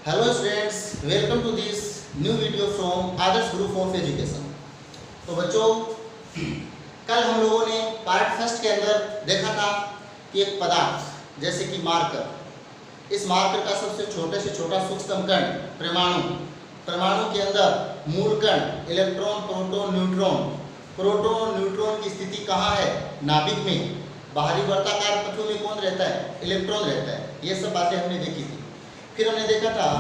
Hello students, welcome to this new video from Adarsh group of education. तो बच्चों, कल हम लोगों ने पार्ट फर्स्ट के अंदर देखा था कि एक पदार्थ जैसे कि मार्कर, इस मार्कर का सबसे छोटे से छोटा सूक्ष्म कण परमाणु के अंदर मूल कण इलेक्ट्रॉन, प्रोटॉन, न्यूट्रॉन की स्थिति कहाँ है? नाभिक में। बाहरी वर्ताकार पथों में कौन रहता है? इलेक्ट्रॉन रहता है। ये सब बातें हमने देखी थी। फिर हमने देखा था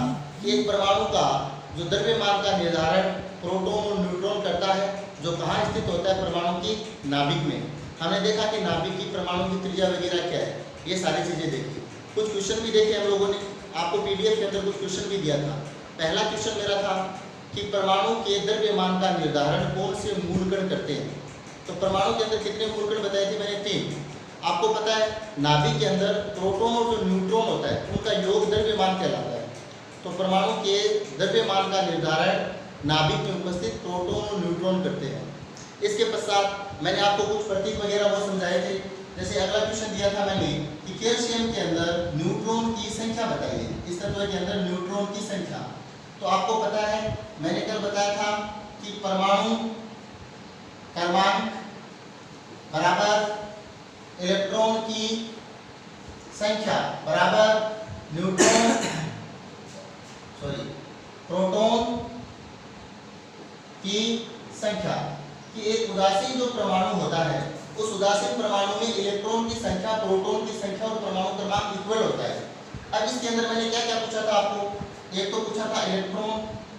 कि एक परमाणु का जो द्रव्यमान का निर्धारण प्रोटॉन और न्यूट्रॉन करता है, जो कहाँ स्थित होता है? परमाणु की नाभिक में। हमने देखा कि नाभिक की परमाणु की त्रिज्या वगैरह क्या है, ये सारी चीज़ें देखी। कुछ क्वेश्चन भी देखे हम लोगों ने, आपको पीडीएफ के अंदर कुछ क्वेश्चन भी दिया था। पहला क्वेश्चन मेरा था कि परमाणु के द्रव्यमान का निर्धारण कौन से मूलकण करते हैं। तो परमाणु के अंदर कितने मूलकण बताए थे मैंने? 3। आपको पता है नाभिक के अंदर प्रोटॉन और जो न्यूट्रॉन होता है उनका योग द्रव्यमान कहलाता है। तो परमाणु के द्रव्यमान का निर्धारण नाभिक में उपस्थित प्रोटॉन और न्यूट्रॉन करते हैं। इसके पश्चात मैंने आपको कुछ प्रतीक वगैरह वो समझाए थे। जैसे अगला क्वेश्चन दिया था मैंने कि कैल्शियम के अंदर न्यूट्रॉन की संख्या बताइए, इस तत्व के अंदर न्यूट्रॉन की संख्या। तो आपको पता है मैंने कल बताया था कि परमाणु क्रमांक बराबर इलेक्ट्रॉन की संख्या बराबर प्रोटॉन की संख्या। कि एक उदासीन जो परमाणु होता है, उस उदासीन परमाणु में इलेक्ट्रॉन की संख्या, प्रोटॉन की संख्या और परमाणु क्रमांक इक्वल होता है। अब इसके अंदर मैंने क्या क्या पूछा था आपको? एक तो पूछा था इलेक्ट्रॉन,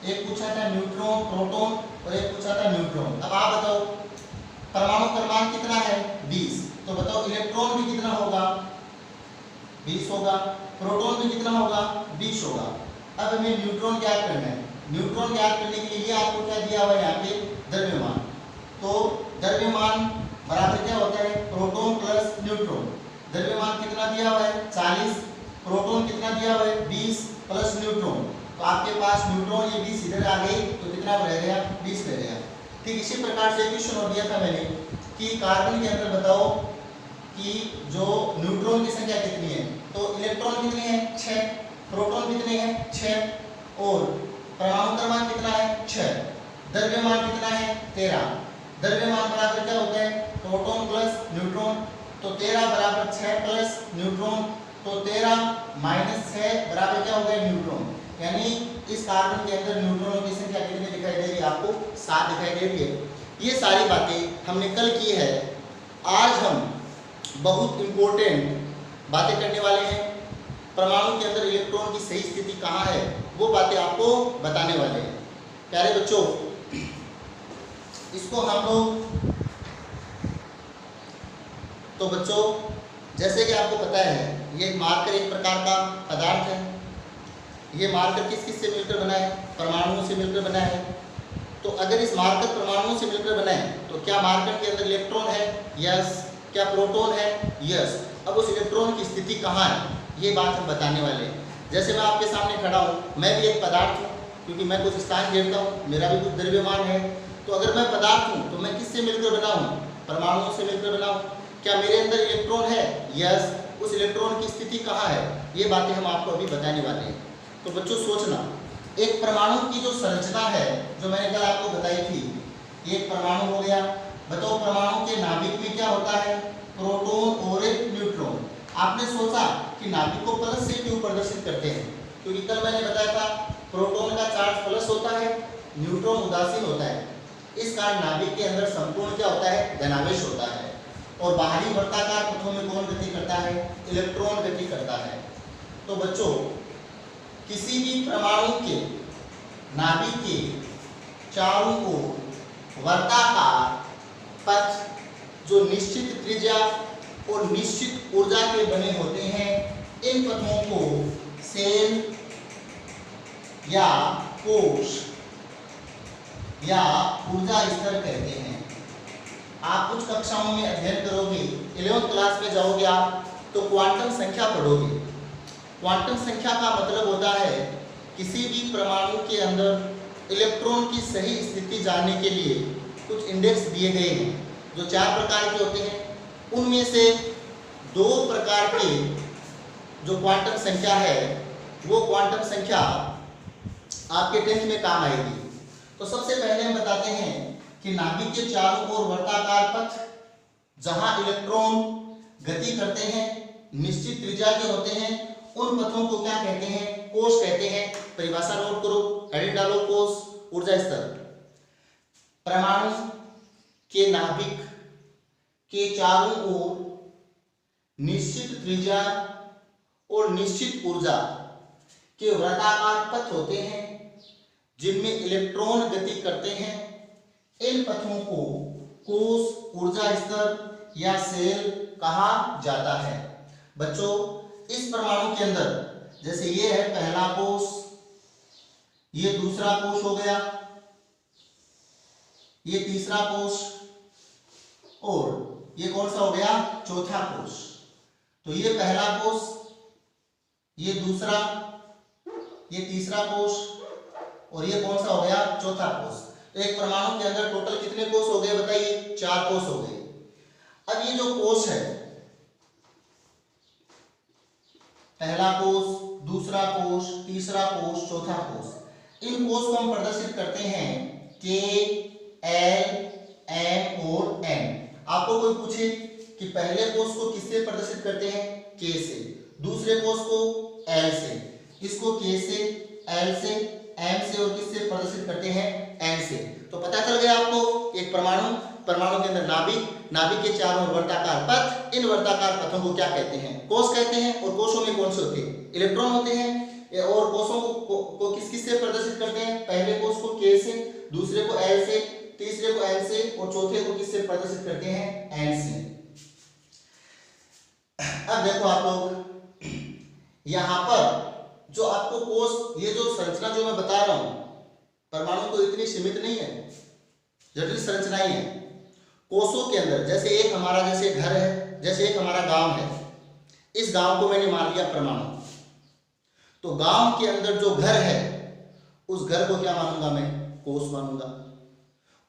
एक पूछा था न्यूट्रॉन, प्रोटॉन और एक पूछा था न्यूट्रॉन। अब आप बताओ परमाणु क्रमांक कितना है? 20। तो बताओ इलेक्ट्रॉन भी कितना होगा? 20 होगा। प्रोटॉन भी कितना होगा? 20 होगा। अब हमें न्यूट्रॉन ज्ञात करना है। न्यूट्रॉन ज्ञात करने के लिए आपको क्या दिया हुआ है यहाँ पे? द्रव्यमान। तो द्रव्यमान बराबर क्या होता है? Proton plus neutron. द्रव्यमान कितना दिया हुआ है? 40। प्रोटॉन कितना दिया हुआ है? 20 प्लस न्यूट्रॉन। तो आपके पास न्यूट्रॉन ये 20 इधर आ गई तो कितना रह गया? 20 रह गया। ठीक इसी प्रकार से क्वेश्चन और दिया था मैंने कि कार्बन के अंदर बताओ कि जो न्यूट्रॉन की संख्या कितनी है। तो इलेक्ट्रॉन कितने हैं? 6। प्रोटॉन कितने हैं? 6। और परमाणु क्रमांक कितना है? 6। द्रव्यमान कितना है? 13। द्रव्यमान बराबर क्या होता है? Proton plus neutron. तो 13 बराबर 6 प्लस न्यूट्रॉन। तो 13 माइनस 6 बराबर क्या हो गया? न्यूट्रॉन। यानी इस कार्बन के अंदर न्यूट्रॉनों की संख्या कितनी दिखाई दे रही है आपको? 7 दिखाई दे रही है। ये सारी बातें हमने कल की है। आज हम बहुत इम्पोर्टेंट बातें करने वाले हैं। परमाणु के अंदर इलेक्ट्रॉन की सही स्थिति कहाँ है, वो बातें आपको बताने वाले हैं। प्यारे बच्चों, इसको हम लोग तो बच्चों जैसे कि आपको पता है ये मार्कर एक प्रकार का पदार्थ है। ये मार्कर किस किस से मिलकर बना है? परमाणुओं से मिलकर बना है। तो अगर इस मार्कर परमाणुओं से मिलकर बना है तो क्या मार्कर के अंदर इलेक्ट्रॉन है? यस। क्या प्रोटॉन है? यस। अब उस इलेक्ट्रॉन की स्थिति कहाँ है, ये बात हम बताने वाले हैं। जैसे मैं आपके सामने खड़ा हूँ, मैं भी एक पदार्थ हूँ क्योंकि मैं कुछ स्थान घेरता हूँ, मेरा भी कुछ द्रव्यमान है। तो अगर मैं पदार्थ हूँ तो मैं किससे मिलकर बना हूँ? परमाणुओं से मिलकर बना हूँ। क्या मेरे अंदर इलेक्ट्रॉन है? यस। उस इलेक्ट्रॉन की स्थिति कहाँ है, ये बातें हम आपको अभी बताने वाले हैं। तो बच्चों सोचना, एक परमाणु की जो संरचना है जो मैंने कल आपको बताई थी, एक परमाणु हो गया। बताओ परमाणु के नाभिक में क्या होता है? प्रोटॉन और एक न्यूट्रॉन। आपने सोचा कि नाभिक को प्लस से क्यों प्रदर्शित करते हैं? क्योंकि कल मैंने बताया था प्रोटॉन का चार्ज प्लस होता है, न्यूट्रॉन उदासीन होता है। इस कारण नाभिक के अंदर संपूर्ण क्या होता है? धनावेश होता है। और बाहरी वर्ताकार पथों में कौन गति करता है? इलेक्ट्रॉन गति करता है। तो बच्चों किसी भी परमाणु के नाभिक के चारों ओर वर्ताकार पथ जो निश्चित त्रिज्या और निश्चित ऊर्जा के बने होते हैं, इन पथों को सेल या कोश या ऊर्जा स्तर कहते हैं। आप कुछ कक्षाओं में अध्ययन करोगे, 11th क्लास में जाओगे आप तो क्वांटम संख्या पढ़ोगे। क्वांटम संख्या का मतलब होता है किसी भी परमाणु के अंदर इलेक्ट्रॉन की सही स्थिति जानने के लिए कुछ इंडेक्स दिए गए हैं जो 4 प्रकार के होते हैं। उनमें से 2 प्रकार के जो क्वांटम संख्या है वो क्वांटम संख्या आपके 10th में काम आएगी। तो सबसे पहले हम बताते हैं कि नाभिक के चारों ओर वर्ताकार पथ जहां इलेक्ट्रॉन गति करते हैं, निश्चित त्रिज्या के होते हैं, उन पथों को क्या कहते हैं? कोश कहते हैं। परिभाषा नोट करो, हेडिंग डालो, कोश। ऊर्जा स्तर, परमाणु के नाभिक के चारों ओर निश्चित त्रिज्या और निश्चित ऊर्जा के वृत्ताकार पथ होते हैं जिनमें इलेक्ट्रॉन गति करते हैं। इन पथों को कोश, ऊर्जा स्तर या सेल कहा जाता है। बच्चों, इस परमाणु के अंदर जैसे ये है पहला कोश, ये दूसरा कोश हो गया, ये तीसरा कोश, और ये कौन सा हो गया? चौथा कोश। तो ये पहला कोश, ये दूसरा, ये तीसरा कोश, और ये कौन सा हो गया? चौथा कोश। तो एक परमाणु के अंदर टोटल कितने कोश हो गए बताइए? 4 कोश हो गए। अब ये जो कोश है, पहला कोश, दूसरा कोश, तीसरा कोश, चौथा कोश, इन कोश को हम प्रदर्शित करते हैं K, L, M और N। आपको कोई पूछे कि पहले कोश को किससे प्रदर्शित करते हैं? K से, दूसरे कोश को L से, इसको K से, L से, M से और किससे प्रदर्शित करते हैं? N से। तो पता चल गया आपको, एक परमाणु के अंदर नाभिक के चारों ओर वर्ताकार पथ, इन वर्ताकार पथों को क्या कहते हैं? कोश कहते हैं। और कोशों में कौन से होते हैं? इलेक्ट्रॉन होते हैं। और कोशों को किस से प्रदर्शित करते हैं? पहले कोश को K से, दूसरे को L से, तीसरे को N से और चौथे को किससे प्रदर्शित करते हैं? N से। अब देखो आप लोग, यहां पर जो आपको कोश, ये जो संरचना जो मैं बता रहा हूं, परमाणु को इतनी सीमित नहीं है, जटिल संरचनाएं हैं। कोशों के अंदर जैसे एक हमारा जैसे घर है, जैसे एक हमारा गांव है, इस गांव को मैंने मान लिया परमाणु। तो गांव के अंदर जो घर है, उस घर को क्या मानूंगा मैं? कोश मानूंगा।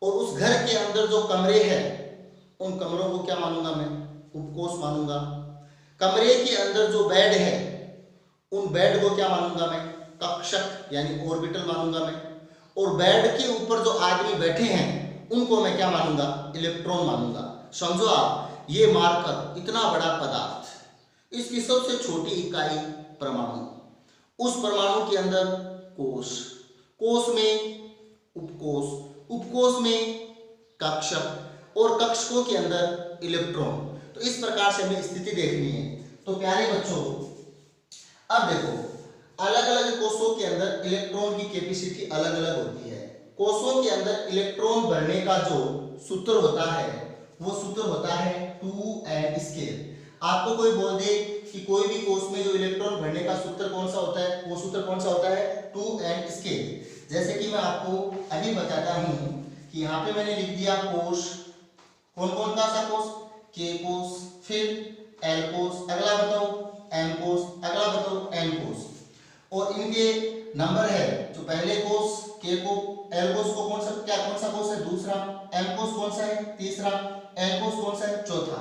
और उस घर के अंदर जो कमरे हैं, उन कमरों को क्या मानूंगा मैं? उपकोश मानूंगा। कमरे के अंदर जो बेड है, उन बेड को क्या मानूंगा मैं? कक्षक यानी ऑर्बिटल मानूंगा मैं। और बेड के ऊपर जो आदमी बैठे हैं, उनको मैं क्या मानूंगा? इलेक्ट्रॉन मानूंगा। समझो आप, ये मार्कर इतना बड़ा पदार्थ, इसकी सबसे छोटी इकाई परमाणु, उस परमाणु के अंदर कोश, कोश में उपकोश, उपकोश में कक्षक और कक्षकों के अंदर इलेक्ट्रॉन। तो इस प्रकार से हमें स्थिति देखनी है। तो प्यारे बच्चों, अब देखो, अलग अलग कोशों के अंदर इलेक्ट्रॉन की कैपेसिटी अलग अलग होती है। कोशों के अंदर इलेक्ट्रॉन भरने का जो सूत्र होता है, वो सूत्र होता है 2n स्केल। आपको कोई बोल दे कि कोई भी कोश में जो इलेक्ट्रॉन भरने का सूत्र कौन सा होता है, वो सूत्र कौन सा होता है? 2n scale. जैसे कि मैं आपको अभी बताता हूं कि यहाँ पे मैंने लिख दिया कोश, कौन कौन सा कोश? K कोश, फिर L कोश, अगला बताओ M कोश, अगला बताओ N कोश। और इनके नंबर है, जो पहले कोश K को, L कोश को कौन सा कोश है? दूसरा। M कोश कौन सा है? तीसरा। N कोश कौन सा है? चौथा।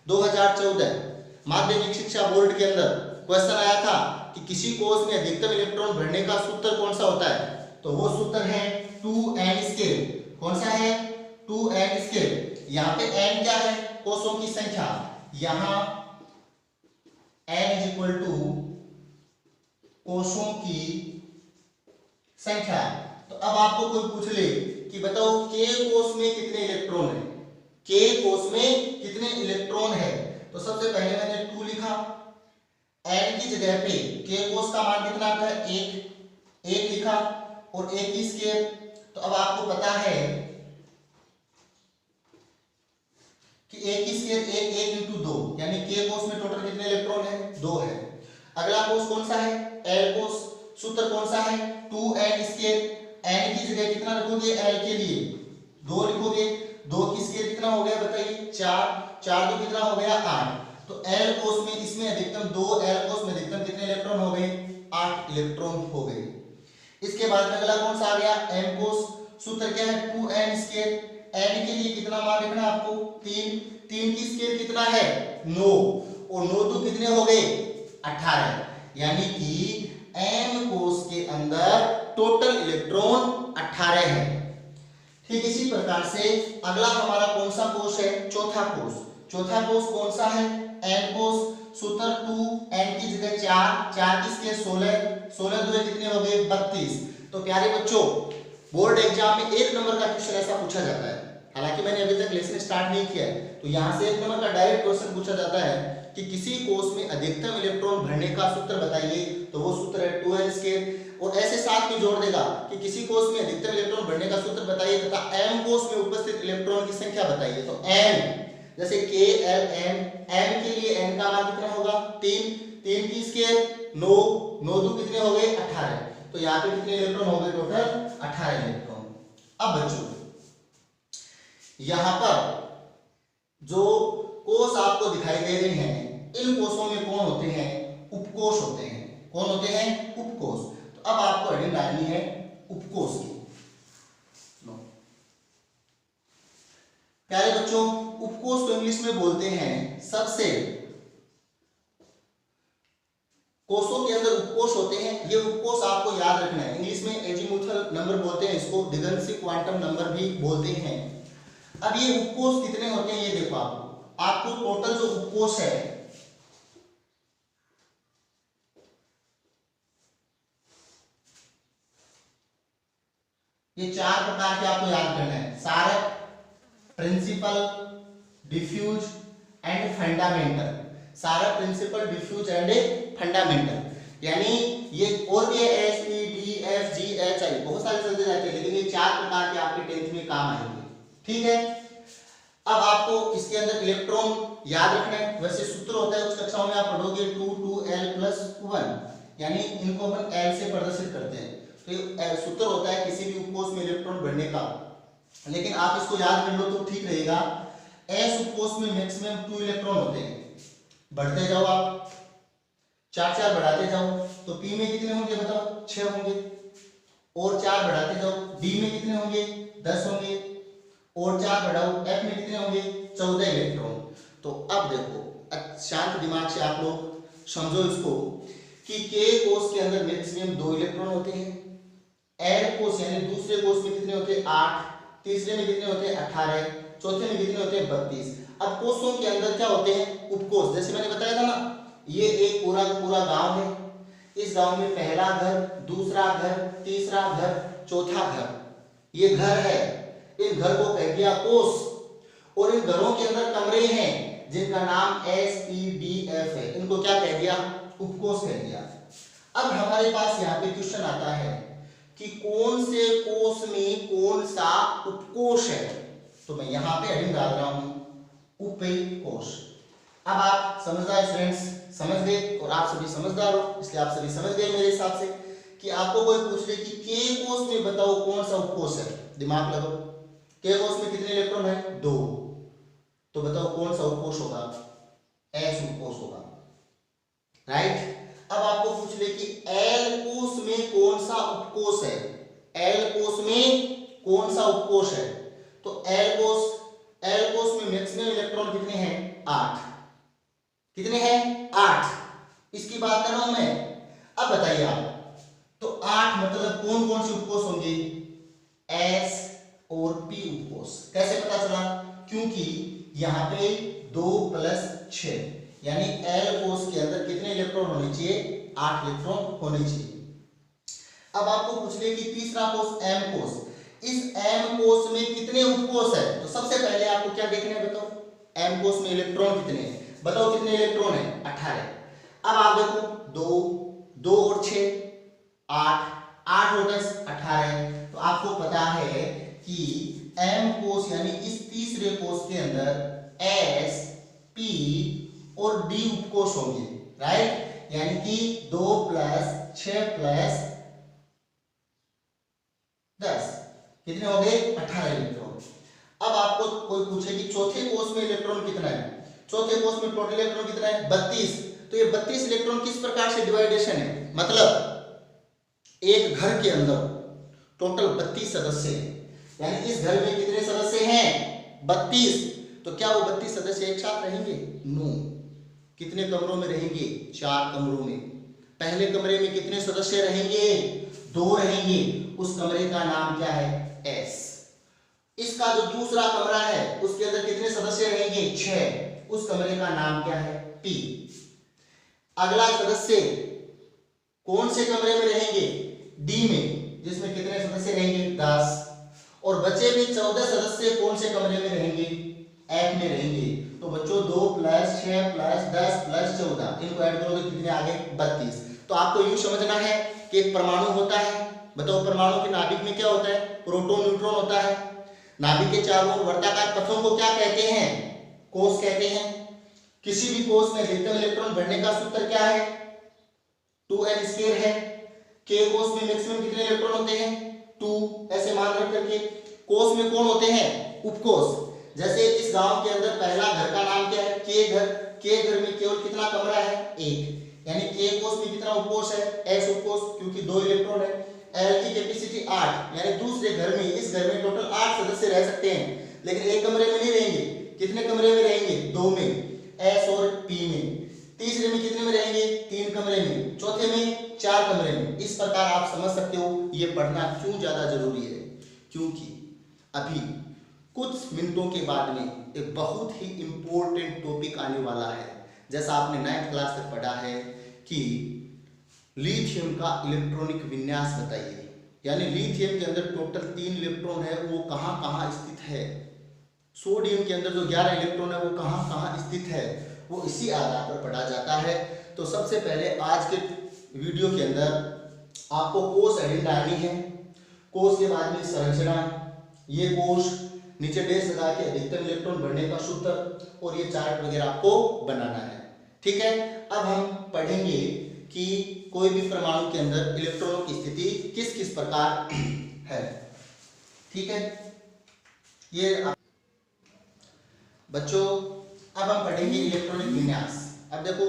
2014 माध्यमिक शिक्षा बोर्ड के अंदर क्वेश्चन आया था कि किसी कोश में अधिकतम इलेक्ट्रॉन भरने का सूत्र कौन सा होता है? तो वो सूत्र है 2n स्केल। कौन सा है? 2n scale. यहाँ पे n क्या है? कोशों की संख्या। यहाँ n इज इक्वल टू कोशों की संख्या। तो अब आपको कोई पूछ ले कि बताओ K कोश में कितने इलेक्ट्रॉन है? K कोश में कितने इलेक्ट्रॉन है? तो सबसे पहले मैंने 2 लिखा, n की जगह पे K कोश का मान कितना आता है? 1 लिखा, और 1 की स्केल। तो अब आपको पता है कि 1 की स्केल 1 इंटू 2, यानी K कोश में टोटल कितने इलेक्ट्रॉन है? 2 है। अगला कोश कौन सा है? L कोश। सूत्र कौन सा है? 2n scale. n की जगह कितना रखोगे? L के लिए 2 लिखोगे। 2 की स्केल कितना हो गया बताइए? 4। 4 तो कितना हो गया? 8। तो L कोश में, इसमें अधिकतम 2, L कोश में अधिकतम कितने इलेक्ट्रॉन हो गए? 8 इलेक्ट्रॉन हो गए। इसके बाद में अगला कौन सा आ गया? M कोश। सूत्र क्या है? 2n scale. n के लिए कितना मान लिखना है आपको? 3। 3 की स्केल कितना है? 9। और 9 तो कितने हो गए? 18। यानी कि M कोश के अंदर टोटल इलेक्ट्रॉन 18 है। ठीक इसी प्रकार से अगला हमारा कौन सा कोष है, चौथा कोष। चौथा कोष कौन सा है, एन कोष। सूत्र 2 एन की जगह 4, 4 किसके 16, 16 दूनी कितने हो गए 32। तो प्यारे बच्चों बोर्ड एग्जाम में 1 नंबर का क्वेश्चन ऐसा पूछा जाता है, हालांकि मैंने अभी तक लेसन स्टार्ट नहीं किया है, तो यहाँ से 1 नंबर का डायरेक्ट क्वेश्चन पूछा जाता है कि किसी कोष में अधिकतम इलेक्ट्रॉन भरने का सूत्र बताइए, तो वो सूत्र है 2n²। और ऐसे साथ में जोड़ देगा कि किसी कोष में अधिकतम इलेक्ट्रॉन भरने का सूत्र बताइए तथा m कोष में उपस्थित इलेक्ट्रॉन की संख्या बताइए। तो n जैसे k l n, m के लिए n का मान कितना होगा 3, 3 की स्क्वायर 9, 9 दो कितने हो गए 18। तो यहाँ पे कितने इलेक्ट्रॉन हो गए टोटल 18 इलेक्ट्रॉन। अब बच्चों यहाँ पर जो कोष आपको दिखाई दे रहे हैं, इन कोषों में कौन होते हैं, उपकोष होते हैं। कौन होते हैं, उपकोष। तो अब आपको हेडिंग डालनी है उपकोष की। प्यारे बच्चों उपकोष तो इंग्लिश में बोलते हैं सबसे, कोषों के अंदर उपकोष होते हैं। ये उपकोष आपको याद रखना है, इंग्लिश में एजीमुथल नंबर बोलते हैं इसको, डिगन्सी क्वांटम नंबर भी बोलते हैं। अब ये उपकोष कितने होते हैं ये देखो, आपको टोटल जो उपकोष है ये 4 प्रकार के आपको याद करना है, sharp, principal, diffuse and fundamental. Sharp, principal, diffuse and fundamental, यानी ये और भी है S P D F G H I, बहुत सारे चलते जाते हैं, लेकिन ये 4 प्रकार के आपके 10th में काम आएंगे। ठीक है, अब आपको इसके अंदर इलेक्ट्रॉन याद रखना है। वैसे सूत्र होता है, कुछ कक्षाओं में आप पढ़ोगे 2 2l+1, यानी इनको हम l से प्रदर्शित करते हैं। तो ये सूत्र होता है किसी भी उपकोष में इलेक्ट्रॉन भरने का, लेकिन आप इसको याद कर लो तो ठीक रहेगा। s उपकोष में मैक्सिमम 2 इलेक्ट्रॉन होते हैं, बढ़ते जाओ आप 4 4 बढ़ाते जाओ, तो p में कितने होंगे बताओ 6 होंगे, और 4 बढ़ाते जाओ, d में कितने होंगे 10 होंगे, और 4 बढ़ाओ f में कितने होंगे 14 इलेक्ट्रॉन। तो अब देखो शांत दिमाग से आप लोग समझो इसको कि k कोष के अंदर मैक्सिमम 2 इलेक्ट्रॉन होते हैं, l कोष यानी दूसरे कोष में कितने होते हैं 8, तीसरे में कितने होते हैं 18, चौथे में कितने होते हैं 32। अब कोषों के अंदर क्या होते हैं उपकोष, जैसे मैंने बताया था ना, ये एक पूरा गांव है, इस गांव में पहला घर, दूसरा घर, तीसरा घर, चौथा घर, ये घर है, इन घर को कह दिया कोष। और इन घरों के अंदर कमरे हैं जिनका नाम SPDF है, इनको क्या कह दिया उपकोष कह दिया। अब हमारे पास यहाँ पे क्वेश्चन आता है कि कौन से कोष में कौन सा उपकोष है, तो मैं यहाँ पे हेडिंग डाल रहा हूं उपकोष। अब आप समझदार स्टूडेंट्स समझ गए, और आप सभी समझदार हो इसलिए आप सभी समझ गए मेरे हिसाब से कि आपको कोई पूछ ले कि के कोष में बताओ कौन सा उपकोष है, दिमाग लगाओ। के कोष में कितने इलेक्ट्रॉन है 2, तो बताओ कौन सा उपकोष होगा, S उपकोष होगा, राइट। अब आपको पूछ ले कि L कोष में कौन सा उपकोष है, L कोष में कौन सा उपकोष है, तो L कोष में मैक्सिमम इलेक्ट्रॉन कितने हैं 8, कितने हैं 8, इसकी बात कर रहा हूं मैं। अब बताइए आप, तो 8 मतलब कौन कौन से उपकोष होंगे, S और P उपकोष। कैसे पता चला, क्योंकि यहाँ पे 2 + 6 यानी L कोष के अंदर कितने इलेक्ट्रॉन होने चाहिए 8 इलेक्ट्रॉन होने चाहिए। अब आपको पूछ ले कि तीसरा कोष M कोष, इस M कोष में कितने उपकोष है, तो सबसे पहले आपको क्या देखना है बताओ, M कोष में इलेक्ट्रॉन कितने हैं, बताओ कितने इलेक्ट्रॉन है 18। अब आप देखो 2 और 6 8, 8 और 10 18, तो आपको पता है कि M कोष यानी इस तीसरे कोष के अंदर S, P और D उपकोष होंगे, राइट। यानी कि 2 + 6 + 10 कितने हो गए 18 इलेक्ट्रॉन। अब आपको कोई पूछे कि चौथे कोष में इलेक्ट्रॉन कितना है, चौथे कोष में टोटल इलेक्ट्रॉन कितना है 32, तो ये 32 इलेक्ट्रॉन किस प्रकार से डिवाइडेशन है, मतलब एक घर के अंदर टोटल 32 सदस्य हैं, यानी इस घर में कितने सदस्य हैं 32, तो क्या वो 32 सदस्य एक साथ रहेंगे, नो। कितने कमरों में रहेंगे 4 कमरों में। पहले कमरे में कितने सदस्य रहेंगे 2 रहेंगे उस कमरे का नाम क्या है? S। इसका जो दूसरा कमरा है उसके अंदर कितने सदस्य रहेंगे? 6, उस कमरे का नाम क्या है? P। अगला सदस्य कौन से कमरे में रहेंगे? D में, जिसमें कितने सदस्य रहेंगे? 10। और बचे भी 14 सदस्य कौन से कमरे में रहेंगे? F में रहेंगे। तो बच्चों 2 + 6 + 10 + 14, इनको ऐड करोगे कितने आ गए? 32। तो आपको यूं समझना है कि एक परमाणु होता है, बताओ परमाणु के नाभिक में क्या होता है? प्रोटॉन न्यूट्रॉन होता है। नाभिक के चारों ओर वर्ताकार पथों को क्या कहते हैं? कोष कहते हैं। किसी भी कोष में अधिकतम इलेक्ट्रॉन भरने का सूत्र क्या है? 2n² है। K कोष में मैक्सिमम कितने इलेक्ट्रॉन होते हैं? 2। ऐसे मान रख करके कोष में कौन होते हैं? उपकोष। जैसे इस गांव के अंदर पहला घर का नाम क्या है? K घर। K घर में केवल कितना कमरा है? 1। यानी K कोष में कितना उपकोष है? S उपकोष, क्योंकि 2 इलेक्ट्रॉन है। L की कैपेसिटी 8, यानी दूसरे घर में, इस घर में टोटल 8 सदस्य रह सकते हैं, लेकिन एक कमरे में नहीं रहेंगे। कितने कमरे में रहेंगे? 2 में, S और P में। तीसरे में कितने में रहेंगे? 3 कमरे में। चौथे में 4 कमरे में। इस प्रकार आप समझ सकते हो ये पढ़ना क्यों ज्यादा जरूरी है, क्योंकि अभी कुछ मिनटों के बाद में एक बहुत ही इंपॉर्टेंट टॉपिक आने वाला है। जैसा आपने 9th क्लास तक पढ़ा है कि लिथियम का इलेक्ट्रॉनिक विन्यास बताइए, यानी लिथियम के अंदर टोटल 3 इलेक्ट्रॉन है, वो कहाँ कहाँ स्थित है। सोडियम के अंदर जो 11 इलेक्ट्रॉन है वो कहाँ कहाँ स्थित है, वो इसी आधार पर पढ़ा जाता है। तो सबसे पहले आज के वीडियो के अंदर आपको कोष हेडिंग डालनी है। कोष के बाद में संरचना, ये कोष, नीचे डेश लगा के अधिकतम इलेक्ट्रॉन भरने का सूत्र, और ये चार्ट वगैरह आपको बनाना है। ठीक है, अब हम पढ़ेंगे कि कोई भी परमाणु के अंदर इलेक्ट्रॉनों की स्थिति किस किस प्रकार है। ठीक है, ये बच्चों अब हम पढ़ेंगे इलेक्ट्रॉनिक विन्यास। अब देखो,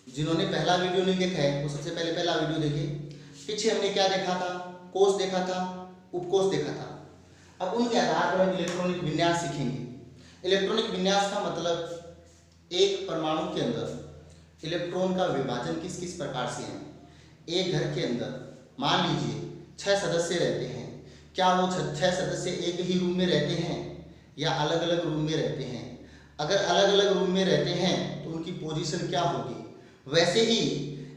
जिन्होंने पहला वीडियो नहीं देखा है वो सबसे पहले पहला वीडियो देखें। पीछे हमने क्या देखा था? कोष देखा था, उपकोष देखा था। अब उनके आधार पर हम इलेक्ट्रॉनिक विन्यास सीखेंगे। इलेक्ट्रॉनिक विन्यास का मतलब एक परमाणु के अंदर इलेक्ट्रॉन का विभाजन किस किस प्रकार से है। एक घर के अंदर मान लीजिए 6 सदस्य रहते हैं, क्या वो 6 सदस्य एक ही रूम में रहते हैं या अलग अलग रूम में रहते हैं? अगर अलग अलग रूम में रहते हैं तो उनकी पोजीशन क्या होगी? वैसे ही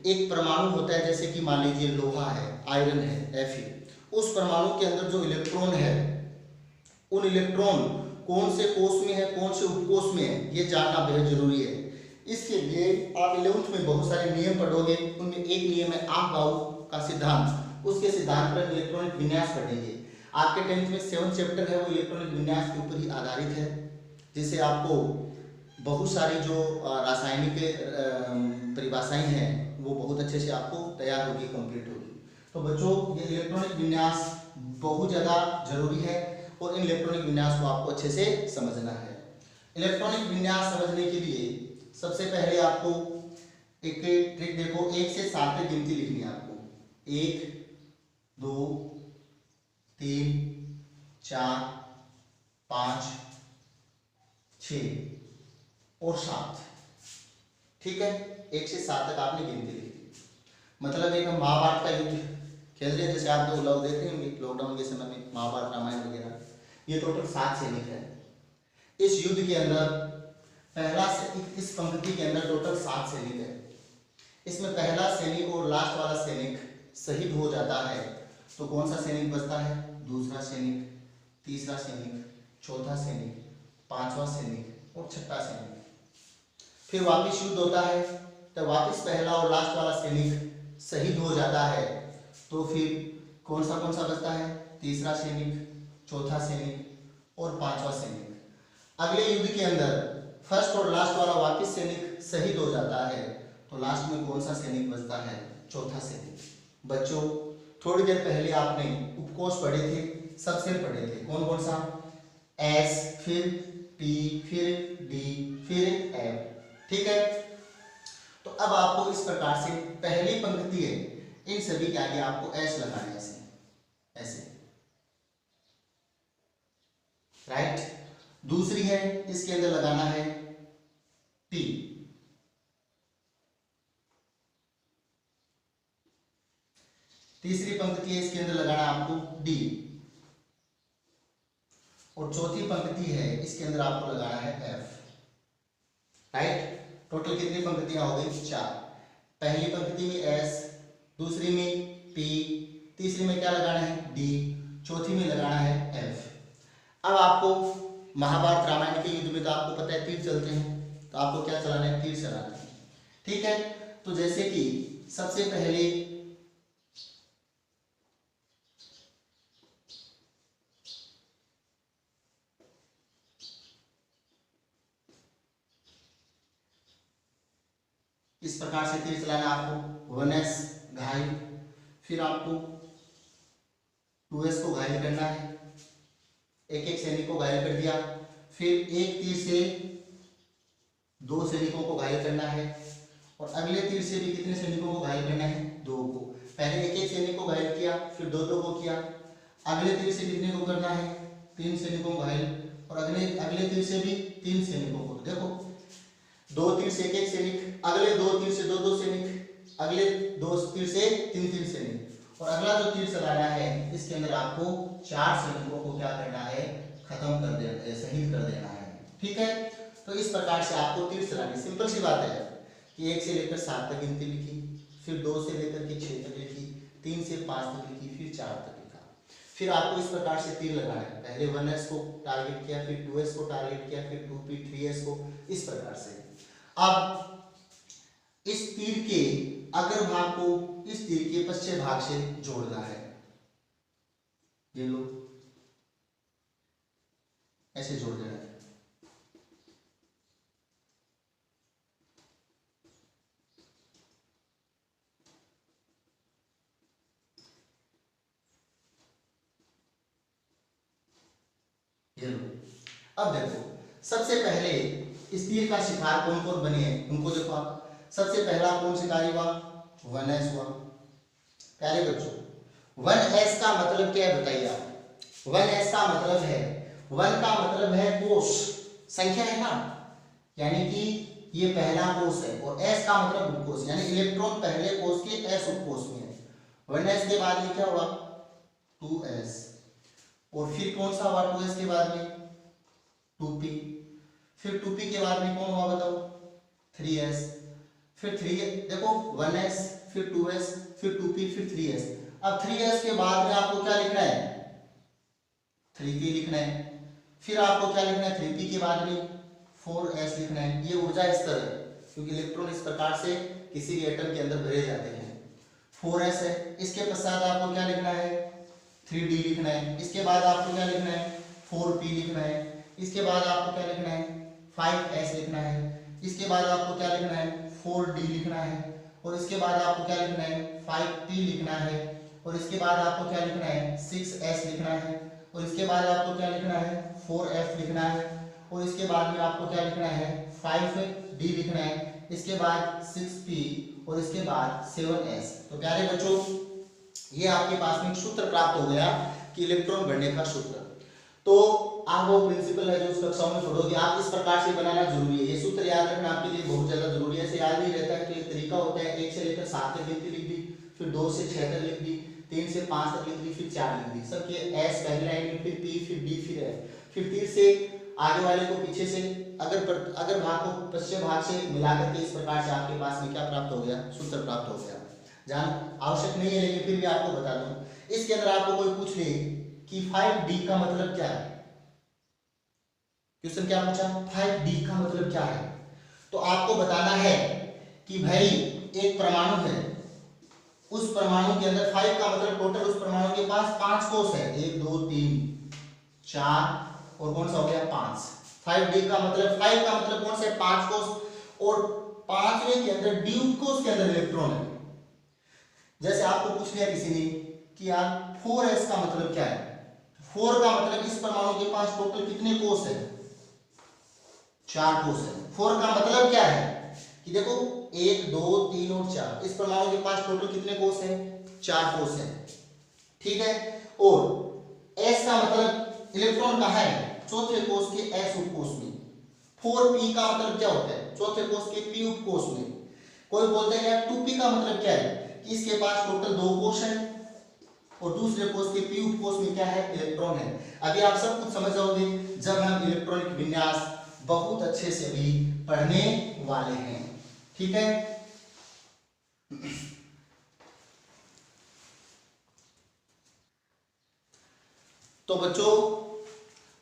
एक परमाणु होता है, जैसे कि मान लीजिए लोहा है, आयरन है, Fe। उस परमाणु के अंदर जो इलेक्ट्रॉन है, उन इलेक्ट्रॉन कौन से कोष में है, कौन से उपकोष में है, ये जानना बेहद जरूरी है। इसके लिए आप 11th में बहुत सारे नियम पढ़ोगे, उनमें एक नियम है आफ-बाउ का सिद्धांत। उसके सिद्धांत पर इलेक्ट्रॉनिक विन्यास पढ़ेंगे। आपके 10th में 7th चैप्टर है वो इलेक्ट्रॉनिक विन्यास के ऊपर ही आधारित है, जिससे आपको बहुत सारी जो रासायनिक परिभाषाएं हैं वो बहुत अच्छे से आपको तैयार होगी, कंप्लीट होगी। तो बच्चों, ये इलेक्ट्रॉनिक विन्यास बहुत ज़्यादा जरूरी है और इन इलेक्ट्रॉनिक विन्यास को आपको अच्छे से समझना है। इलेक्ट्रॉनिक विन्यास समझने के लिए सबसे पहले आपको एक ट्रिक देखो, 1 से 7 तक गिनती लिखनी है आपको। 1 2 3 4 5 6 और 7। ठीक है, 1 से 7 तक आपने गिनती लिखी। मतलब एक हम महाभारत का युद्ध खेल रहे हैं, जैसे आप लोग देखते होंगे लॉकडाउन के समय में महाभारत रामायण वगैरह, ये टोटल 7 सैनिक है। इस युद्ध के अंदर पहला से इस पंक्ति के अंदर टोटल 7 सैनिक है। इसमें पहला सैनिक और लास्ट वाला सैनिक शहीद हो जाता है तो कौन सा सैनिक बचता है? दूसरा सैनिक, तीसरा सैनिक, चौथा सैनिक, 5वां सैनिक और 6ठा सैनिक। फिर वापस युद्ध होता है तो वापस पहला और लास्ट वाला सैनिक शहीद हो जाता है तो फिर कौन सा बचता है? तीसरा सैनिक, चौथा सैनिक और 5वां सैनिक। अगले युद्ध के अंदर फर्स्ट और लास्ट वाला वापस सैनिक शहीद हो जाता है तो लास्ट में कौन सा सैनिक बचता है? चौथा सैनिक। बच्चों, थोड़ी देर पहले आपने उपकोष पढ़े थे, सबसेल पढ़े थे, कौन कौन सा? S, फिर P, फिर D, फिर F। ठीक है, तो अब आपको इस प्रकार से पहली पंक्ति है, इन सभी के आगे आपको S लगाना है, ऐसे, राइट। दूसरी है, इसके अंदर लगाना है P। तीसरी पंक्ति है, इसके अंदर लगाना है आपको डी, और चौथी पंक्ति है, इसके अंदर आपको लगाना है एफ। राइट, टोटल कितनी पंक्तियां हो गई? 4। पहली पंक्ति में एस, दूसरी में पी, तीसरी में क्या लगाना है? डी, चौथी में लगाना है एफ। अब आपको महाभारत रामायण के युद्ध में तो आपको पता है तीर चलते हैं, तो आपको क्या चलाना है? तीर चलाना है। ठीक है, तो जैसे कि सबसे पहले इस प्रकार से तीर चलाना आपको। 1s घायल, फिर आपको 2s को घायल करना है, एक एक सैनिक को घायल कर दिया। फिर एक तीर से 2 सैनिकों को घायल करना है, और अगले तीर से भी कितने सैनिकों को घायल करना है? 2 को। पहले एक एक सैनिक को घायल किया, फिर 2 को किया। अगले तीर से कितने को करना है? 3 सैनिकों को घायल, और अगले तीर से भी 3 सैनिकों को। देखो, 2 तीर से एक सैनिक, अगले 2 तीर से 2 सैनिक, अगले 2 तीर से 3 सैनिक, और अगला जो तीर चलाना है इसके अंदर आपको 4 सैनिकों को क्या करना है? खत्म कर देना, शहीद कर देना है। ठीक है, तो इस प्रकार से आपको तीर चलानी। सिंपल सी बात है कि 1 से लेकर 7 तक गिनती लिखी, फिर 2 से लेकर के 6 तक लिखी, 3 से 5 तक लिखी, फिर 4 तक लिखा। फिर आपको इस प्रकार से तीर लगाना है। पहले 1s को टारगेट किया, फिर 2s को टारगेट किया, फिर 2p 3s को, इस प्रकार से। अब इस तीर के अग्रभाग को इस तीर के पश्चिम भाग से जोड़ना है। ये लो, ऐसे जोड़ देना है। ये लो। अब देखो, सबसे पहले इस तीर का शिकार कौन कौन बने हैं उनको देखो आप। सबसे पहला कौन शिकारी हुआ? 1s हुआ। प्यारे बच्चों, 1s का मतलब क्या है बताइए आप? 1s का मतलब है, 1 का मतलब है कोष, संख्या है ना, यानी कि ये पहला कोष है, और s का मतलब उपकोष, यानी इलेक्ट्रॉन पहले कोष के s उपकोष में है। 1s के बाद में क्या हुआ? 2s, और फिर कौन सा हुआ 2s के बाद में? 2p, फिर 2p के बाद में कौन हुआ बताओ? 3s, फिर 3, देखो 1s, फिर 2s, फिर 2p, फिर 3s। अब 3s के बाद में आपको क्या लिखना है? 3p लिखना है। फिर आपको क्या लिखना है? 3p के बाद में 4s लिखना है। ये ऊर्जा स्तर है, क्योंकि इलेक्ट्रॉन इस प्रकार से किसी भी एटम के अंदर भरे जाते हैं। 4s है। इसके पश्चात आपको क्या लिखना है? 3d लिखना है। इसके बाद आपको क्या लिखना है? 4p लिखना है। इसके बाद आपको क्या लिखना है? 5s लिखना है। इसके बाद आपको क्या लिखना है? 4d लिखना है। और इसके बाद आपको क्या लिखना है? 5p लिखना है। और इसके बाद आपको क्या लिखना है? 6s लिखना है। और इसके बाद आपको क्या लिखना है? 4f लिखना है। और इसके बाद में आपको क्या लिखना है? 5d लिखना है। इसके बाद 6p, और इसके बाद 7s। तो प्यारे बच्चों, ये आपके पास में सूत्र प्राप्त हो गया कि इलेक्ट्रॉन भरने का सूत्र। तो आप वो प्रिंसिपल है जो उस कक्षाओं में पढ़ोगे, आप इस प्रकार से बनाना जरूरी है। ये सूत्र याद रखना आपके लिए बहुत ज्यादा जरूरी है। ऐसे याद नहीं रहता है तो एक तरीका होता है, 1 से लेकर 7 तक गिनती लिख दी, फिर 2 से 6 तक लिख दी, 3 से 5 तक लिख दी, फिर 4 लिख दी, सबके s पहली लाइन में, फिर p, फिर d, फिर f, फिर तीर से आगे वाले को पीछे से अगर भाग को पश्चिम भाग से मिलाकर के इस प्रकार से आपके पास में क्या प्राप्त हो गया? सूत्र प्राप्त हो गया। जान आवश्यक नहीं है, लेकिन फिर भी आपको बता दूं। इसके अंदर आपको कोई पूछ ले कि 5d का मतलब क्या है, क्वेश्चन क्या पूछा? 5d का मतलब क्या है, तो आपको बताना है कि भाई एक परमाणु है, उस परमाणु के अंदर 5 का मतलब टोटल उस परमाणु के पास 5 कोष है, 1 2 3 4, और कौन सा हो गया? 5। 5d का मतलब, 5 का मतलब कौन सा है? 5 कोष, और 5वें के अंदर d उपकोष के अंदर इलेक्ट्रॉन है। जैसे आपको पूछ लिया किसी ने कि यार 4s का मतलब क्या है? 4 का मतलब इस परमाणु के पास टोटल कितने कोष है? 4 कोष है। 4 का मतलब क्या है कि देखो 1 2 3 और 4, इस परमाणु के पास टोटल कितने कोष है? 4 कोष है। ठीक है, और s का मतलब इलेक्ट्रॉन कहाँ है? चौथे कोष के s उपकोष में। 4p का मतलब क्या होता है? चौथे कोष के p उपकोष में। कोई बोलते हैं यार 2p का मतलब क्या है? कि इसके पास टोटल 2 कोष है, और दूसरे कोष के पी उपकोष में क्या है, इलेक्ट्रॉन है। अभी आप सब कुछ समझ जाओगे जब हम इलेक्ट्रॉनिक विन्यास बहुत अच्छे से भी पढ़ने वाले हैं। ठीक है, तो बच्चों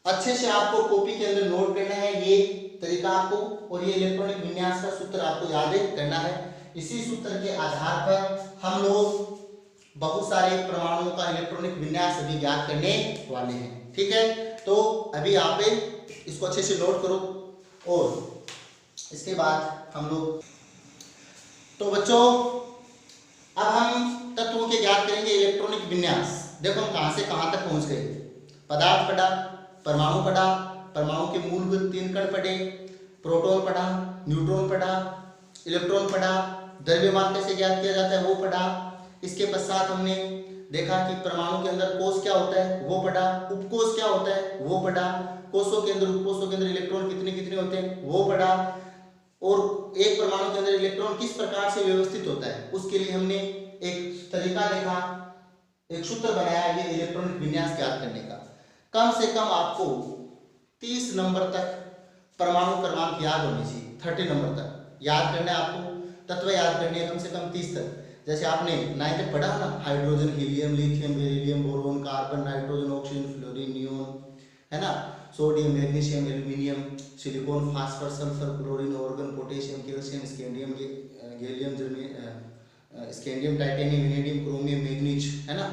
अच्छे से आपको कॉपी के अंदर नोट करना है ये तरीका आपको, और ये इलेक्ट्रॉनिक विन्यास का सूत्र आपको याद करना है। इसी सूत्र के आधार पर हम लोग बहुत सारे परमाणुओं का इलेक्ट्रॉनिक विन्यास अभी ज्ञात करने वाले हैं। ठीक है, तो अभी आप इसको अच्छे से नोट करो और इसके बाद हम लोग, तो बच्चों अब हम तत्वों के ज्ञात करेंगे इलेक्ट्रॉनिक विन्यास। देखो हम कहां से कहां तक पहुंच गए। पदार्थ पढ़ा, परमाणु पढ़ा, परमाणु के मूलभूत 3 कण पढ़े, प्रोटॉन पढ़ा, न्यूट्रॉन पढ़ा, इलेक्ट्रॉन पढ़ा, द्रव्यमान कैसे ज्ञात किया जाता है वो पढ़ा। इसके पश्चात हमने देखा कि परमाणु के अंदर कोष क्या होता है वो पढ़ा, उपकोष क्या होता है वो पढ़ा, कोषों के अंदर उपकोषों के अंदर इलेक्ट्रॉन कितने कितने होते हैं वो पढ़ा, और एक परमाणु के अंदर इलेक्ट्रॉन किस प्रकार से व्यवस्थित होता है उसके लिए हमने एक तरीका देखा, एक सूत्र बनाया ये इलेक्ट्रॉनिक विन्यास ज्ञात करने का। कम से कम आपको 30 नंबर तक परमाणु क्रमांक याद होनी चाहिए, 30 नंबर तक याद करना है आपको, तत्व याद करने हैं कम से कम 30 तक। जैसे आपने 9 तक पढ़ा ना, hydrogen, helium, lithium, beryllium, boron, carbon, nitrogen, oxygen, fluorine, neon, है ना, sodium, magnesium, aluminium, silicon, phosphorus, sulphur, chlorine, organ, potassium, calcium, scandium, gallium, scandium, titanium, vanadium, chromium, manganese, है ना।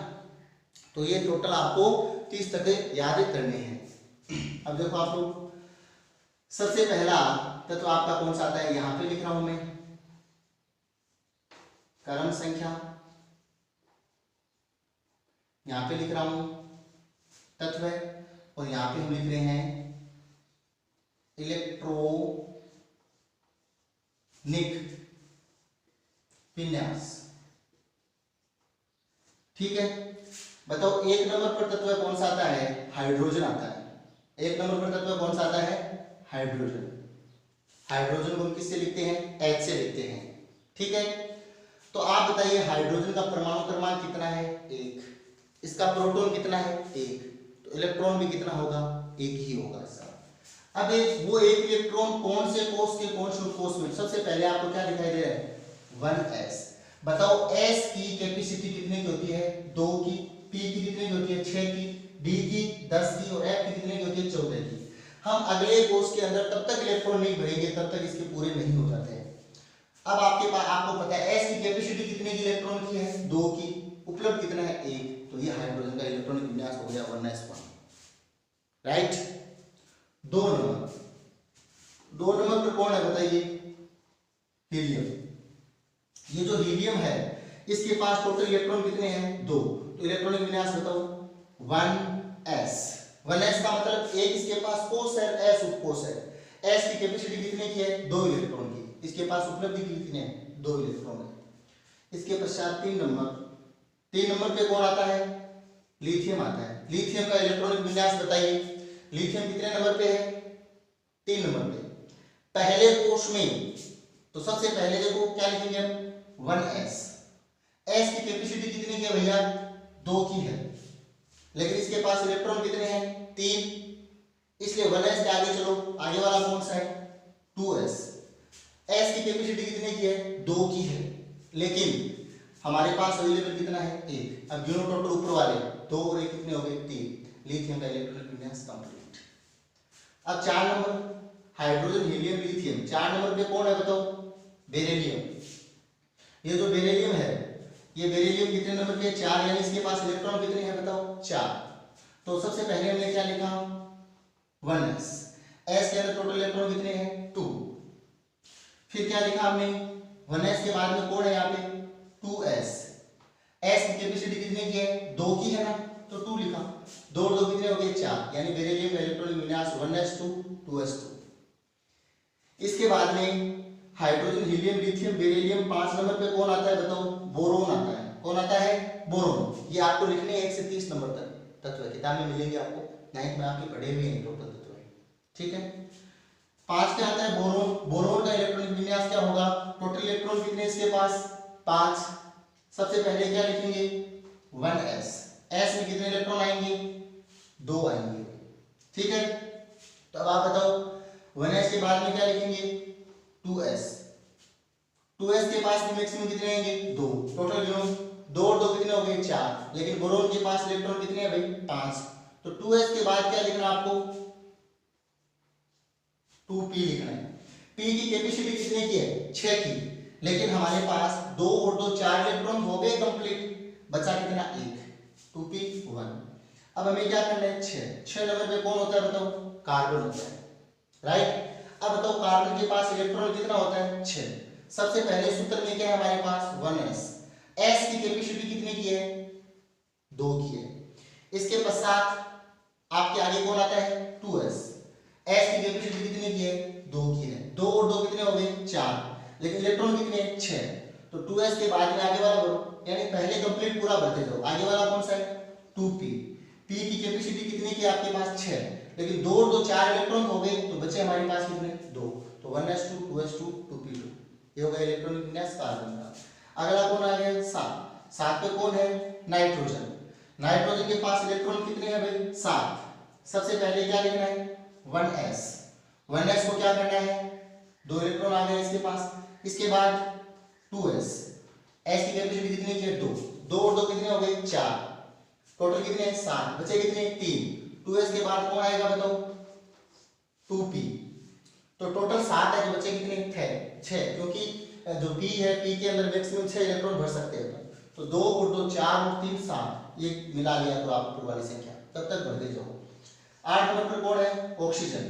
तो ये टोटल आपको 30 तक याद करने हैं। अब देखो आप लोग, सबसे पहला तत्व आपका कौन सा आता है, यहां पे लिख रहा हूं मैं, क्रम संख्या, यहां पे लिख रहा हूं तत्व, और यहां पे हम लिख रहे हैं इलेक्ट्रॉनिक विन्यास। ठीक है, बताओ 1 नंबर पर तत्व कौन सा आता है, हाइड्रोजन आता है। 1 नंबर पर तत्व कौन सा आता है, हाइड्रोजन। हाइड्रोजन को हम किससे लिखते हैं, H से लिखते हैं। ठीक है, तो आप बताइए हाइड्रोजन का परमाणु क्रमांक कितना है, 1। इसका प्रोटॉन कितना है, 1। तो इलेक्ट्रॉन भी कितना होगा, 1 ही होगा इसका। अब वो एक इलेक्ट्रॉन कौन से कोष के कौन से कोष में, सबसे पहले आपको क्या दिखाई दे रहा है, 1s। बताओ s की कैपेसिटी कितने की होती है, 2 की, p की कितने की होती है, 6 की, d की 10 की, और f की कितने की होती है, 14 की। हम अगले कोष के अंदर तब तक इलेक्ट्रॉन नहीं भरेंगे तब तक इसके पूरे नहीं हो जाते हैं। अब आपके पास, आपको पता है s की कैपेसिटी कितने की इलेक्ट्रॉन की है, 2 की, उपलब्ध कितना है, 1। तो ये हाइड्रोजन का इलेक्ट्रॉनिक विन्यास हो गया 1s1, राइट। 2 नंबर पर कौन है बताइए, हीलियम। ये जो हीलियम है इसके पास टोटल इलेक्ट्रॉन कितने हैं, 2। तो इलेक्ट्रॉनिक विन्यास बताओ 1s। 1s का मतलब एक इसके पास कोष है, s उपकोष है। s की कैपेसिटी कितने की है, 2 इलेक्ट्रॉन की। इसके पास उपलब्धि कितने हैं, 2 इलेक्ट्रॉन है। इसके पश्चात 3 नंबर पे कौन आता है, लिथियम आता है। लिथियम का इलेक्ट्रॉनिक विन्यास बताइए, लिथियम कितने नंबर पे है, 3 नंबर पे। पहले कोष में तो सबसे पहले देखो क्या लिखेंगे हम, 1s। s की कैपेसिटी कितनी की है भैया, 2 की है, लेकिन इसके पास इलेक्ट्रॉन कितने हैं, 3। इसलिए 1s के आगे चलो, आगे वाला कौन सा है, 2s। s की कैपेसिटी कितने की है, 2 की है, लेकिन हमारे पास अवेलेबल कितना है, 1। अब गिनो टोटल ऊपर वाले 2 और 1 कितने हो गए, 3। लिथियम का इलेक्ट्रॉनिक विन्यास कंप्लीट। अब 4 number, hydrogen, helium, lithium. 4 number पे कौन है बताओ, बेरिलियम। ये जो बेरिलियम है, ये बेरिलियम कितने नंबर पे, 4, यानी इसके पास इलेक्ट्रॉन कितने हैं बताओ, 4। तो सबसे पहले हमने क्या लिखा, 1s। s के अंदर टोटल इलेक्ट्रॉन कितने हैं, 2। फिर क्या लिखा हमने, 1s के बाद में कौन है यहाँ पे, 2s। s की कैपेसिटी कितने की है, 2 की है ना, तो 2 लिखा। 2 और 2 कितने हो गए, 4, यानी बेरिलियम का इलेक्ट्रॉनिक विन्यास 1s2 2s2। इसके बाद में hydrogen, helium, lithium, beryllium. 5 number पे कौन आता है बताओ, बोरोन आता है। कौन आता है, बोरोन। ये आपको लिखने हैं 1 से 30 नंबर तक तत्व, किताब में मिलेंगे आपको, 9th में आपके पढ़े हुए हैं टोटल तत्व, ठीक है। 5 क्या आता है, बोरोन। बोरोन का इलेक्ट्रॉनिक विन्यास क्या होगा, टोटल इलेक्ट्रॉन कितने इसके पास, 5। सबसे पहले क्या लिखेंगे, 1s। एस में कितने इलेक्ट्रॉन आएंगे? 2 आएंगे। ठीक है, तो अब आप बताओ 1s के बाद में क्या लिखेंगे? 2s। 2s के पास में मैक्सिमम कितने आएंगे? 2। टोटल गिनो, 2 और 2 कितने हो गए? 4। लेकिन बोरोन के पास इलेक्ट्रॉन कितने हैं भाई? 5। तो 2s के बाद क्या लिखना आपको? 2p लिखना है। p की कैपेसिटी कितने की है? 6 की। लेकिन हमारे पास 2 और 2 4 इलेक्ट्रॉन हो गए कंप्लीट, बचा कितना? 1। 2p 1। अब हमें क्या करना है? 6 नंबर पे कौन होता है बताओ? कार्बन होता है, राइट। अब बताओ कार्बन के पास इलेक्ट्रॉन कितना होता है? 6। सबसे पहले सूत्र में क्या है हमारे पास? 1s। s की कैपेसिटी कितने की है? 2 की है। इसके पश्चात आपके आगे कौन आता है? 2s। s की कैपेसिटी कितने की है? 2 की है। 2 और 2 कितने हो गए? 4। लेकिन इलेक्ट्रॉन कितने हैं? 6। तो 2s के बाद में आगे वाला भरो, यानी पहले कंप्लीट पूरा भरते जाओ। आगे वाला कौन सा है? 2p। p की कैपेसिटी कितनी की है आपके पास? 6। लेकिन 2 और 2 4 इलेक्ट्रॉन हो गए, तो बचे हमारे पास कितने? 2। तो 1s2 2s2 2p2। ये हो गया इलेक्ट्रॉनिक विन्यास कार्बन का। अगला कौन आ गया? 7। 7 पे कौन है? नाइट्रोजन। नाइट्रोजन के पास इलेक्ट्रॉन कितने हैं भाई? 7। सबसे पहले क्या लिखना है? 1s। 1s को क्या करना है? 2 इलेक्ट्रॉन आ गए इसके पास। इसके बाद 2s। s की कैपेसिटी कितनी की है? 2। 2 और 2 कितने हो गए? 4। टोटल कितने हैं? 7। बचे कितने? 3। 2s के बाद कौन आएगा बताओ? 2p। तो टोटल 7 है, तो बचे कितने? 6। क्योंकि जो p है, p के अंदर मैक्सिमम 6 इलेक्ट्रॉन भर सकते हैं। तो 2 और 2 4 और 3 7, ये मिला लिया तो आपको वाली संख्या तब तक भरते जाओ। 8 नंबर पर कौन है? Oxygen,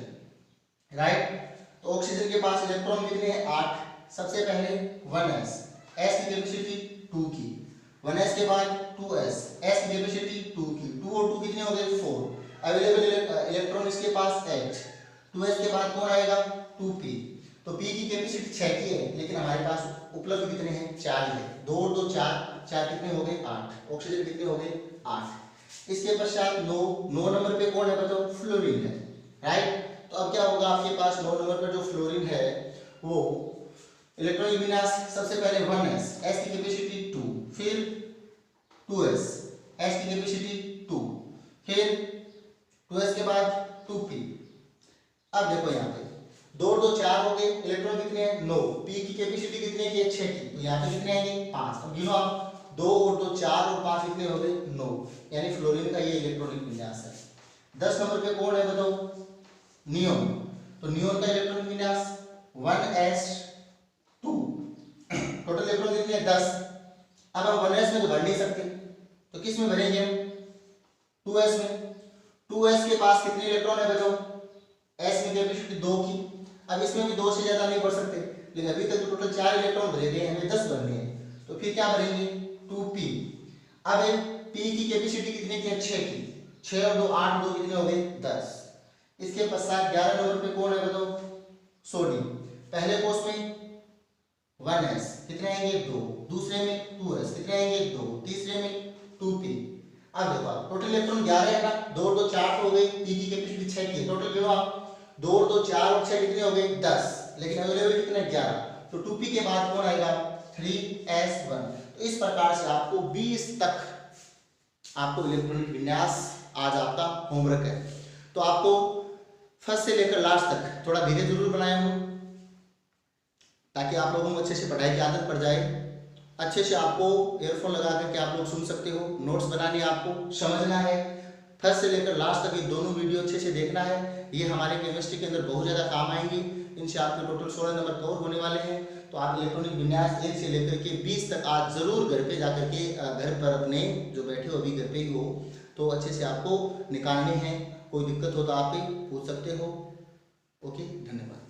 right. तो ऑक्सीजन के पास इलेक्ट्रॉन कितने हैं? 8। सबसे पहले 1s। s की कैपेसिटी 2 की। 1s के बाद 2s। s की कैपेसिटी 2 की। 2 और 2 कितने हो गए? 4। अवेलेबल इलेक्ट्रॉन इसके पास 8। 2s के बाद कौन आएगा? 2p। तो p की कैपेसिटी 6 की है, लेकिन हमारे पास उपलब्ध कितने हैं? 4 ही है। 2 और 2 4, 4 कितने हो गए? 8। ऑक्सीजन कितने हो गए? 8। इसके पश्चात 9 नंबर पे कौन है बताओ? फ्लोरीन है, राइट। तो अब क्या होगा आपके पास? 9 नंबर पर जो फ्लोरीन है वो इलेक्ट्रॉनिक विन्यास सबसे पहले 1s। s की कैपेसिटी 2। फिर 2s। s की कैपेसिटी 2। फिर 2s के बाद 2p। अब देखो यहाँ पे 2 और 2 4 हो गए, इलेक्ट्रॉन कितने हैं? 9। p की कैपेसिटी कितने की है? 6 की। तो यहाँ पे कितने आएंगे? 5। अब गिनो आप, 2 और 2 4 और 5 कितने हो गए? 9। यानी फ्लोरीन का ये इलेक्ट्रॉनिक विन्यास है। 10 नंबर पे कौन है बताओ? नियोन। तो नियोन का इलेक्ट्रॉनिक विन्यास 1s2। टोटल इलेक्ट्रॉन कितने हैं? 10। अब हम 1s में तो भर नहीं सकते, तो किस में भरेंगे हम? 2s में। 2s के पास कितने इलेक्ट्रॉन है बताओ? s में कैपेसिटी 2 की। अब इसमें भी 2 से ज्यादा नहीं भर सकते, लेकिन अभी तक तो टोटल 4 इलेक्ट्रॉन भरे गए, हमें 10 भरने हैं। तो फिर क्या भरेंगे? 2p। अब p की कैपेसिटी कितने की है? 6 की। 6 और 2 8, 2 कितने हो गए? 10। इसके पश्चात 11 नंबर पे कौन है बताओ? सोडियम। पहले कोष में 1s कितने आएंगे? 2। दूसरे में 2s कितने आएंगे? 2। तीसरे में 2p। अब देखो टोटल इलेक्ट्रॉन 11 है ना, 2 और 2 4 हो गए, p की कैपेसिटी 6 की है। टोटल गिनो आप, 2 और 2 4 और 6 कितने हो गए? 10। लेकिन अवेलेबल कितने? 11। तो 2p के बाद कौन आएगा? 3s1। तो इस प्रकार से आपको 20 तक आपको इलेक्ट्रॉनिक विन्यास आज आपका होमवर्क है। तो आपको फर्स्ट से लेकर लास्ट तक थोड़ा धीरे जरूर बनाया हूँ, ताकि आप लोगों को अच्छे से पढ़ाई की आदत पड़ जाए। अच्छे से आपको ईयरफोन लगा करके आप लोग सुन सकते हो। नोट्स बनाने आपको समझना है। फर्स्ट से लेकर लास्ट तक ये दोनों वीडियो अच्छे से देखना है। ये हमारे केमिस्ट्री के अंदर बहुत ज़्यादा काम आएंगे। इनसे आपके टोटल 16 नंबर कवर होने वाले हैं। तो आप इलेक्ट्रॉनिक विन्यास 1 से लेकर के 20 तक आज ज़रूर घर पे जाकर के घर पर अपने जो बैठे हो अभी घर पे ही हो, तो अच्छे से आपको निकालने हैं। कोई दिक्कत हो तो आप ही पूछ सकते हो। ओके, धन्यवाद।